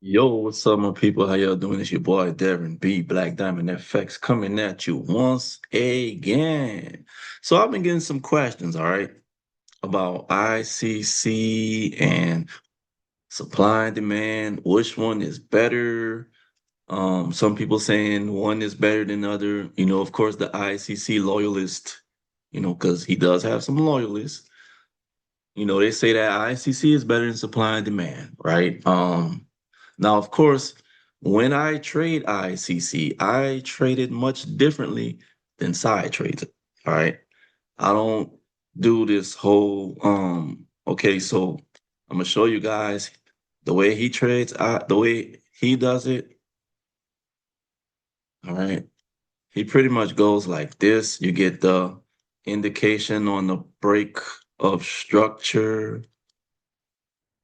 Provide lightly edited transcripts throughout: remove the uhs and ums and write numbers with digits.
Yo, what's up, my people? How y'all doing? It's your boy Devin B, Black Diamond FX, coming at you once again. So I've been getting some questions, all right, about ICC and supply and demand. Which one is better? Some people saying one is better than the other. Of course, the ICC loyalist, because he does have some loyalists. They say that ICC is better than supply and demand, right? Now, of course, when I trade ICC, I trade it much differently than Sci trades it. All right. I don't do this whole okay, so I'm gonna show you guys the way he trades, the way he does it. All right. He pretty much goes like this. You get the indication on the break of structure.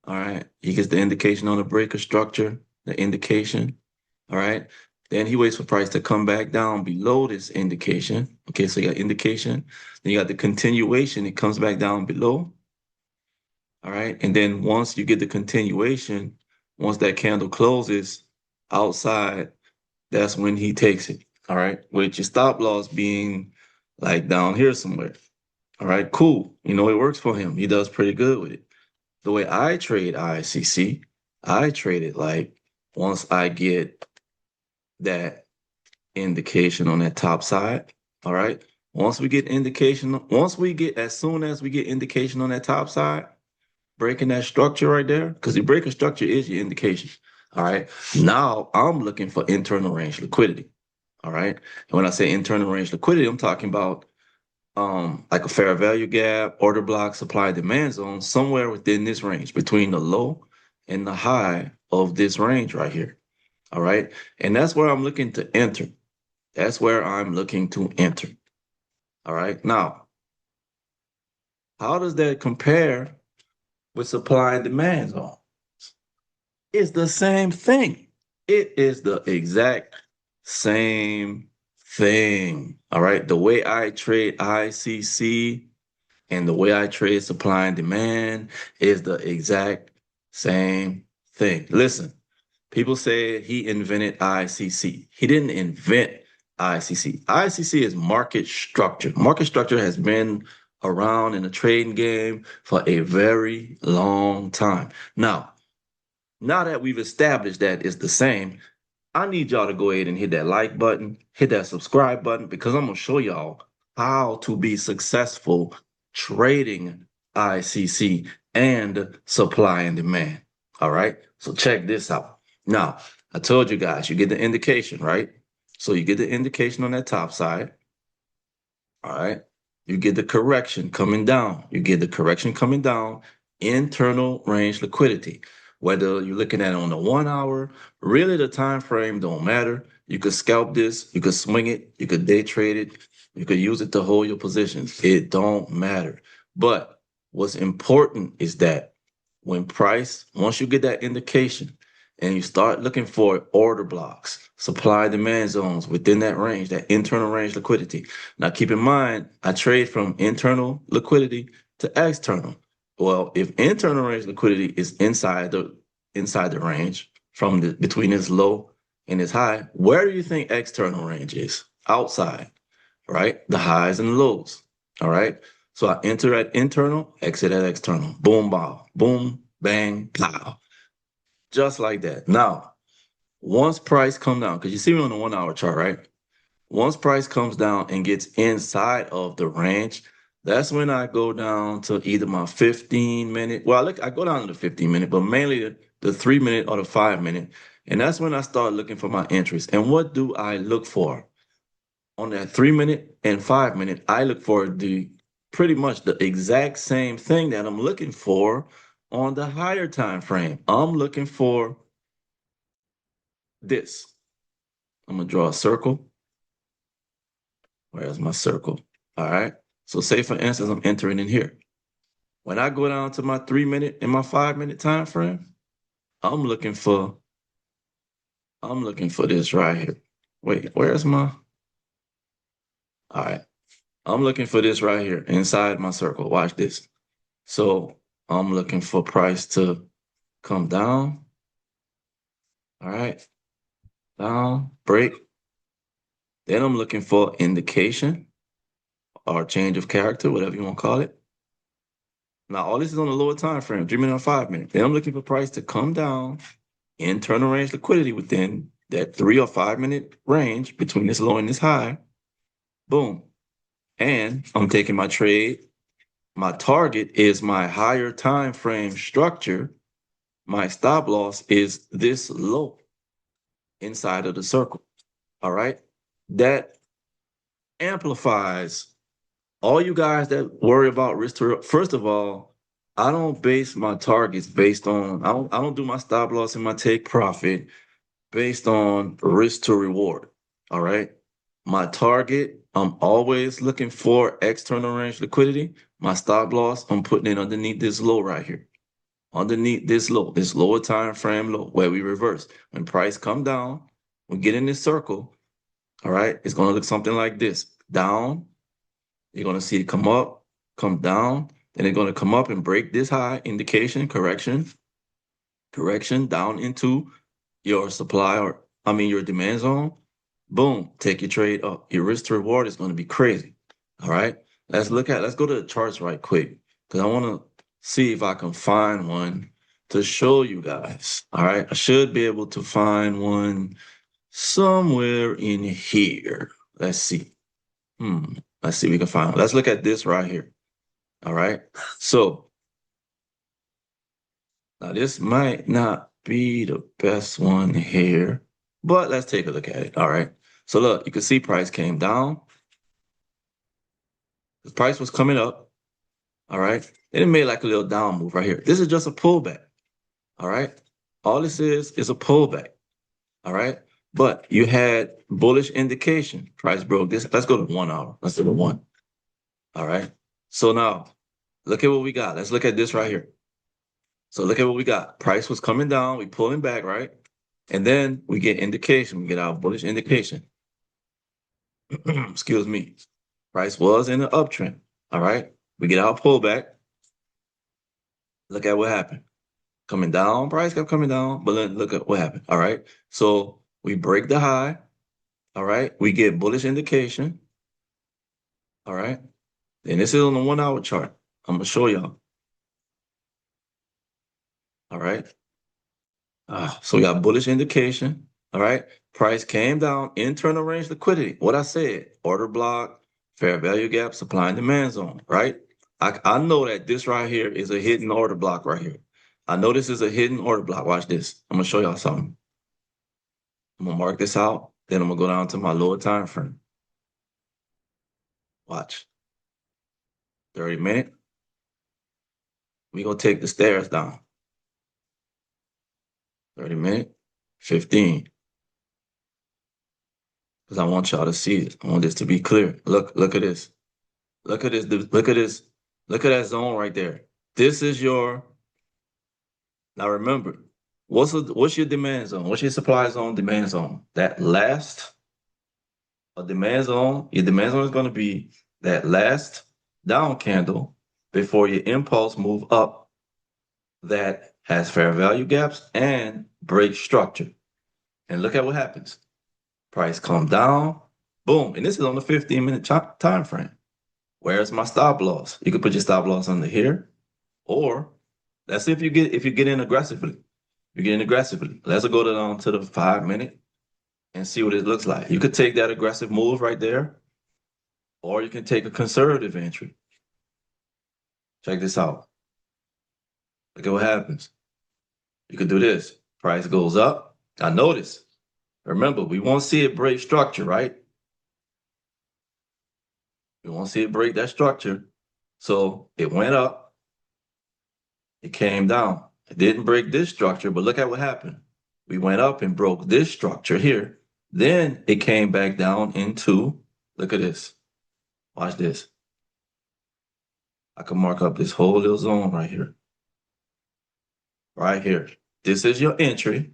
All right. He gets the indication on the break of structure, the indication. All right. Then he waits for price to come back down below this indication. Okay, so you got indication. Then you got the continuation. It comes back down below. All right. And then once you get the continuation, once that candle closes outside, that's when he takes it. All right. With your stop loss being like down here somewhere. All right, cool. It works for him. He does pretty good with it. The way I trade ICC, I trade it like once I get that indication on that top side. All right. As soon as we get indication on that top side, breaking that structure right there, because the breaking structure is your indication. All right. Now I'm looking for internal range liquidity. All right. And when I say internal range liquidity, I'm talking about like a fair value gap, order block, supply demand zone, somewhere within this range, between the low and the high of this range right here. All right. And that's where I'm looking to enter. That's where I'm looking to enter. All right. Now, how does that compare with supply and demand zone? It's the same thing. It is the exact same thing. All right. The way I trade ICC and the way I trade supply and demand is the exact same thing. Listen, people say he invented ICC. He didn't invent ICC. ICC is market structure. Market structure has been around in the trading game for a very long time. Now that we've established that it's the same, I need y'all to go ahead and hit that like button, hit that subscribe button, because I'm going to show y'all how to be successful trading ICC and supply and demand. All right. So check this out. Now, I told you guys, you get the indication, right? So you get the indication on that top side. All right. You get the correction coming down. You get the correction coming down, internal range liquidity. Whether you're looking at it on the 1 hour, really the time frame don't matter. You could scalp this, you could swing it, you could day trade it, you could use it to hold your positions. It don't matter. But what's important is that once you get that indication, and you start looking for order blocks, supply demand zones within that range, that internal range liquidity. Now, keep in mind, I trade from internal liquidity to external. Well, if internal range liquidity is inside the range from between its low and its high, where do you think external range is? Outside, right? The highs and the lows. All right. So I enter at internal, exit at external. Boom, bow, boom, bang, pow. Just like that. Now, once price come down, because you see me on the 1 hour chart, right? Once price comes down and gets inside of the range, that's when I go down to either my 15 minute. Well, I go down to the 15 minute, but mainly the 3 minute or the 5 minute. And that's when I start looking for my entries. And what do I look for? On that 3 minute and 5 minute, I look for the pretty much the exact same thing that I'm looking for on the higher time frame. I'm looking for this. I'm gonna draw a circle. Where's my circle? All right. So say for instance, I'm entering in here. When I go down to my 3 minute and my 5 minute time frame, I'm looking for I'm looking for this right here. Wait, where's my all right. I'm looking for this right here inside my circle. Watch this. So I'm looking for price to come down. All right. Down, break. Then I'm looking for indication or change of character, whatever you want to call it. Now, all this is on the lower time frame, 3 minute or 5 minute. Then I'm looking for price to come down, internal range liquidity within that 3 or 5 minute range between this low and this high. Boom. And I'm taking my trade. My target is my higher time frame structure. My stop loss is this low inside of the circle. All right. That amplifies all you guys that worry about risk to, first of all, I don't base my targets based on, I don't do my stop loss and my take profit based on risk to reward. All right. My target, I'm always looking for external range liquidity. My stop loss, I'm putting it underneath this low right here. Underneath this low, this lower time frame low, where we reverse. When price come down, we get in this circle. All right. It's going to look something like this. Down, you're going to see it come up, come down, then it's going to come up and break this high, indication, correction, down into your supply or, I mean, your demand zone. Boom, take your trade up. Your risk to reward is going to be crazy. All right. Let's go to the charts right quick because I want to see if I can find one to show you guys. All right. I should be able to find one somewhere in here. Let's see. Let's see if we can find. Let's look at this right here. All right. So now this might not be the best one here, but let's take a look at it. All right. So look, you can see price came down. The price was coming up. All right. And it made like a little down move right here. This is just a pullback. All right. All this is a pullback. All right. But you had bullish indication. Price broke this. Let's go to 1 hour. Let's do the one. All right. So now look at what we got. Let's look at this right here. So look at what we got. Price was coming down. We pulling back, right? And then we get indication. We get our bullish indication. Excuse me. Price was in an uptrend. All right. We get our pullback. Look at what happened. Coming down. Price kept coming down. But then look at what happened. All right. So we break the high. All right. We get bullish indication. All right. And this is on the 1 hour chart. I'm going to show y'all. All right. So we got bullish indication. All right. Price came down, internal range liquidity. What I said, order block, fair value gap, supply and demand zone, right? I know that this right here is a hidden order block right here. I know this is a hidden order block. Watch this. I'm going to show y'all something. I'm going to mark this out. Then I'm going to go down to my lower time frame. Watch. 30 minute. We're going to take the stairs down. 30 minute, 15. Because I want y'all to see it. I want this to be clear. Look at this. Look at this. Look at this. Look at that zone right there. This is your. Now remember, what's your demand zone? What's your supply zone, demand zone? That last demand zone. Your demand zone is going to be that last down candle before your impulse move up. That has fair value gaps and break structure. And look at what happens. Price come down, boom, and this is on the 15-minute time frame. Where's my stop loss? You can put your stop loss under here, or let's see if you get in aggressively. You get in aggressively. Let's go down to the 5 minute and see what it looks like. You could take that aggressive move right there, or you can take a conservative entry. Check this out. Look at what happens. You could do this. Price goes up. Now notice. Remember, we won't see it break structure, right? We won't see it break that structure. So it went up. It came down. It didn't break this structure, but look at what happened. We went up and broke this structure here. Then it came back down into, look at this. Watch this. I can mark up this whole little zone right here. Right here. This is your entry,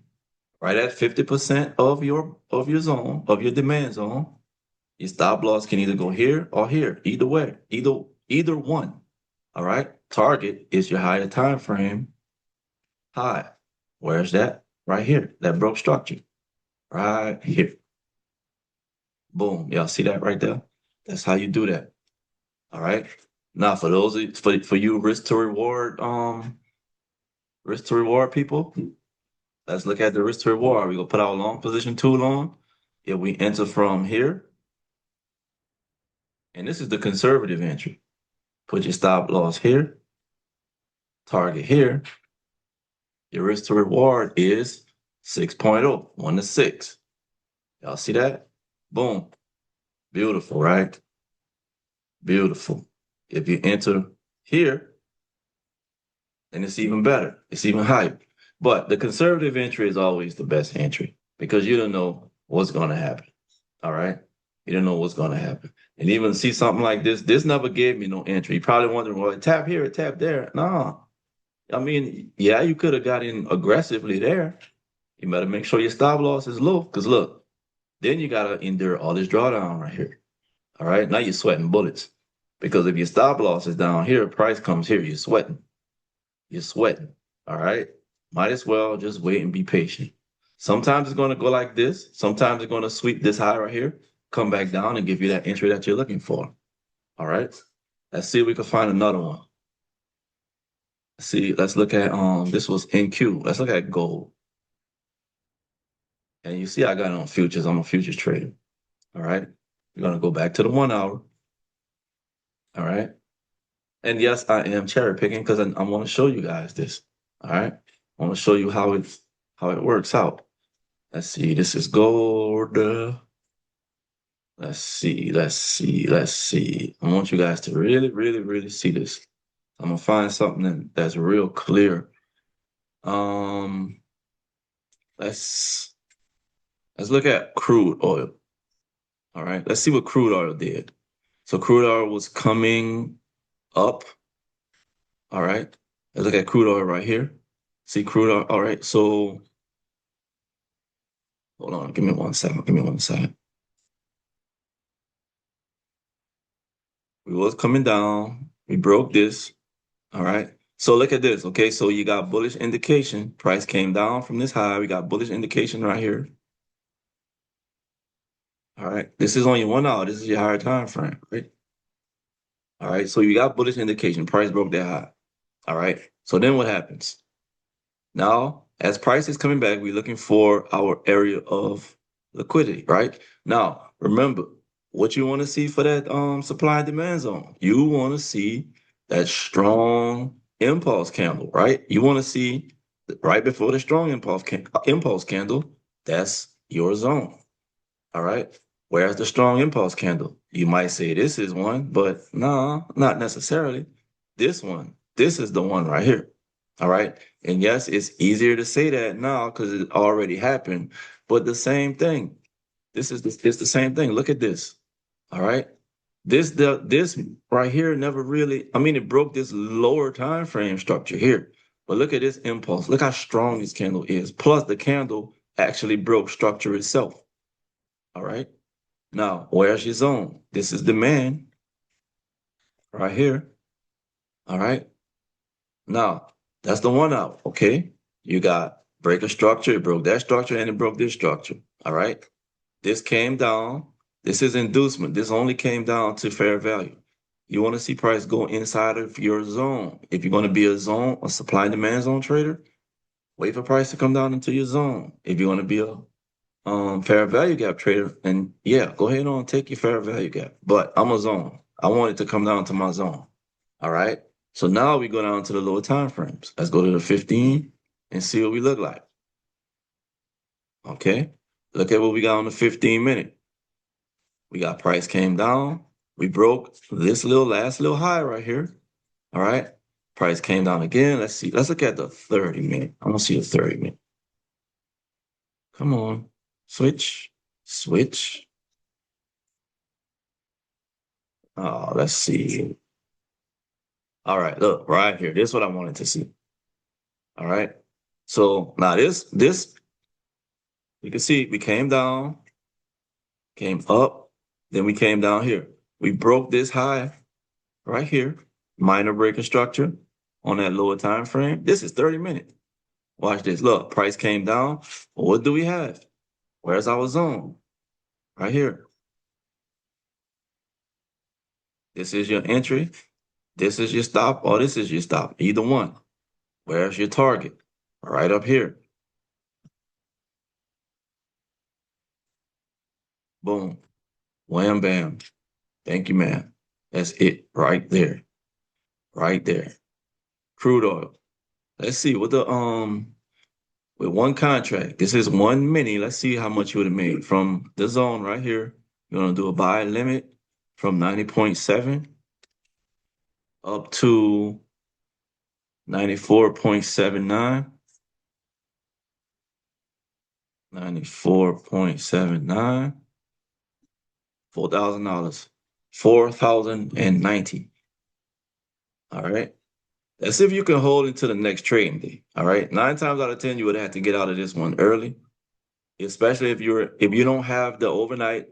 right at 50% of your zone, of your demand zone. Your stop loss can either go here or here. Either way, either one. All right. Target is your higher time frame high. Where's that? right here, that broke structure right here. Boom. Y'all see that right there? That's how you do that. All right. Now for those for you risk to reward people, let's look at the risk to reward. We're gonna put our long position tool on. If we enter from here, and this is the conservative entry. Put your stop loss here, target here. Your risk to reward is 6.0, 1 to 6. Y'all see that? Boom. Beautiful, right? Beautiful. If you enter here, then it's even better. It's even higher. But the conservative entry is always the best entry because you don't know what's going to happen. All right? You don't know what's going to happen. And even see something like this never gave me no entry. You probably wondering, well, tap here, tap there. No. I mean, yeah, you could have got in aggressively there. You better make sure your stop loss is low because look, then you got to endure all this drawdown right here. All right? Now you're sweating bullets because if your stop loss is down here, price comes here, you're sweating. You're sweating. All right? Might as well just wait and be patient. Sometimes it's going to go like this. Sometimes it's going to sweep this high right here, come back down and give you that entry that you're looking for. All right? Let's see if we can find another one. See, let's look at this was NQ. Let's look at gold. And you see I got it on futures. I'm a futures trader. All right. We're gonna go back to the 1 hour. All right. And yes, I am cherry picking because I want to show you guys this. All right. I want to show you how it works out. Let's see. This is gold. Let's see. Let's see. Let's see. I want you guys to really, really, really see this. I'm gonna find something that's real clear. Um, let's look at crude oil. All right, let's see what crude oil did. So crude oil was coming up. All right, let's look at crude oil right here. See crude oil. All right, so hold on. Give me 1 second. Give me 1 second. We was coming down. We broke this. All right. So look at this. Okay, so you got bullish indication. Price came down from this high. We got bullish indication right here. All right. This is only 1 hour. This is your higher time frame, right? All right. So you got bullish indication. Price broke that high. All right. So then what happens? Now, as price is coming back, we're looking for our area of liquidity, right? Now, remember what you want to see for that supply and demand zone. You want to see that strong impulse candle, right? You want to see right before the strong impulse candle, that's your zone. All right. Where's the strong impulse candle? You might say this is one, but no, not necessarily. This is the one right here. All right. And yes, it's easier to say that now because it already happened, but the same thing. It's the same thing. Look at this. All right. This right here never really, I mean, it broke this lower time frame structure here. But look at this impulse. Look how strong this candle is. Plus the candle actually broke structure itself. All right. Now, where's your zone? This is demand right here. All right. Now, that's the 1 hour. Okay. You got break a structure, it broke that structure, and it broke this structure. All right. This came down. This is inducement. This only came down to fair value. You want to see price go inside of your zone. If you're going to be a supply and demand zone trader, wait for price to come down into your zone. If you're going to be a fair value gap trader, and yeah, go ahead on take your fair value gap. But I'm a zone. I want it to come down to my zone. All right. So now we go down to the lower time frames. Let's go to the 15 and see what we look like. Okay. Look at what we got on the 15-minute. We got price came down. We broke this last little high right here. All right. Price came down again. Let's see. Let's look at the 30-minute. I want to see the 30-minute. Come on. Switch. Switch. Oh, let's see. All right, look, right here. This is what I wanted to see. All right. So now this, you can see we came down, came up, then we came down here. We broke this high right here, minor breaking structure on that lower time frame. This is 30 minutes. Watch this. Look, price came down. Well, what do we have? Where's our zone? Right here. This is your entry. This is your stop, or this is your stop. Either one. Where's your target? Right up here. Boom. Wham, bam. Thank you, man. That's it right there. Right there. Crude oil. Let's see what the with one contract. This is 1 mini. Let's see how much you would have made from the zone right here. You're gonna do a buy limit from 90.7 up to 94.79. 94.79. $4,000. 4,090. All right. Let's see if you can hold into the next trading day. All right. 9 times out of 10, you would have to get out of this one early, especially if you don't have the overnight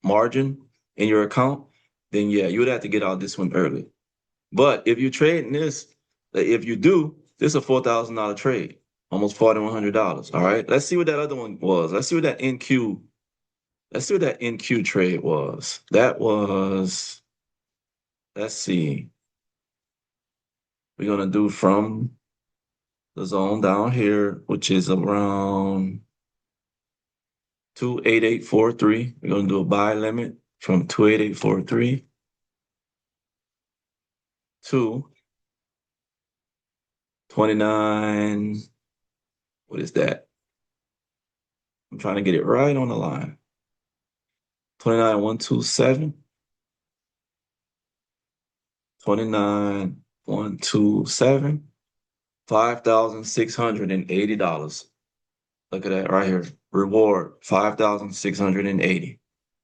margin in your account, then yeah, you would have to get out this one early. But if you trade in this, if you do, this is a $4,000 trade, almost $4,100. All right. Let's see what that other one was. Let's see what that NQ. Let's see what that NQ trade was. That was, let's see. We're gonna do from the zone down here, which is around 28843. We're gonna do a buy limit from 28843 to 29. What is that? I'm trying to get it right on the line. 29,127. 29,127. $5,680. Look at that right here. Reward 5,680.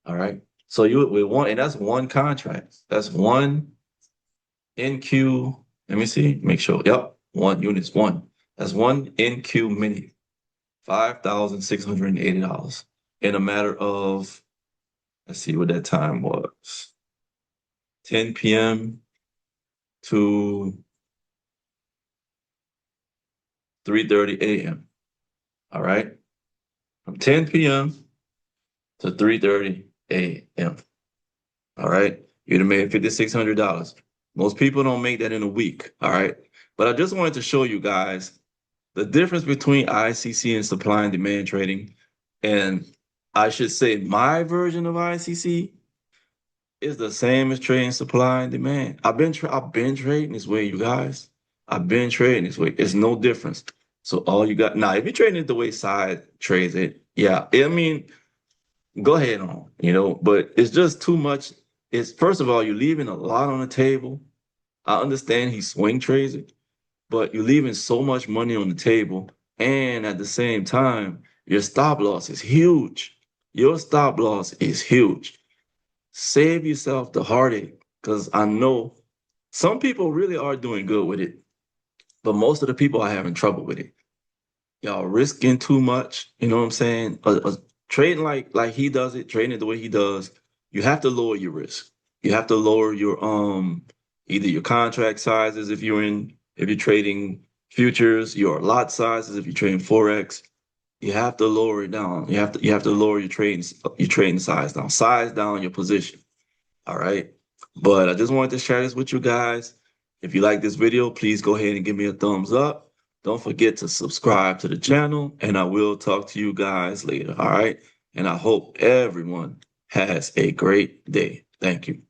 All right. So you with one, and that's one contract. That's one NQ. Let me see. Make sure. Yep. One units. One. That's one NQ mini. $5,680 in a matter of, let's see what that time was. 10 p.m. to 3:30 a.m. All right. From 10 p.m. to 3:30 a.m. All right. You'd have made $5,600. Most people don't make that in a week. All right. But I just wanted to show you guys the difference between ICC and supply and demand trading. And I should say my version of ICC is the same as trading supply and demand. I've been trading this way, you guys. I've been trading this way. It's no difference. So all you got now, if you're trading it the way Sci trades it, yeah, I mean, go ahead on, but it's just too much. It's first of all, you're leaving a lot on the table. I understand he swing trades it, but you're leaving so much money on the table. And at the same time, your stop loss is huge. Your stop loss is huge. Save yourself the heartache, because I know some people really are doing good with it, but most of the people are having trouble with it. Y'all risking too much. You know what I'm saying? Trading like he does it, trading it the way he does, you have to lower your risk. You have to lower your either your contract sizes if you're trading futures, your lot sizes if you're trading forex. You have to lower it down. You have to lower your trading size down your position. All right. But I just wanted to share this with you guys. If you like this video, please go ahead and give me a thumbs up. Don't forget to subscribe to the channel, and I will talk to you guys later. All right. And I hope everyone has a great day. Thank you.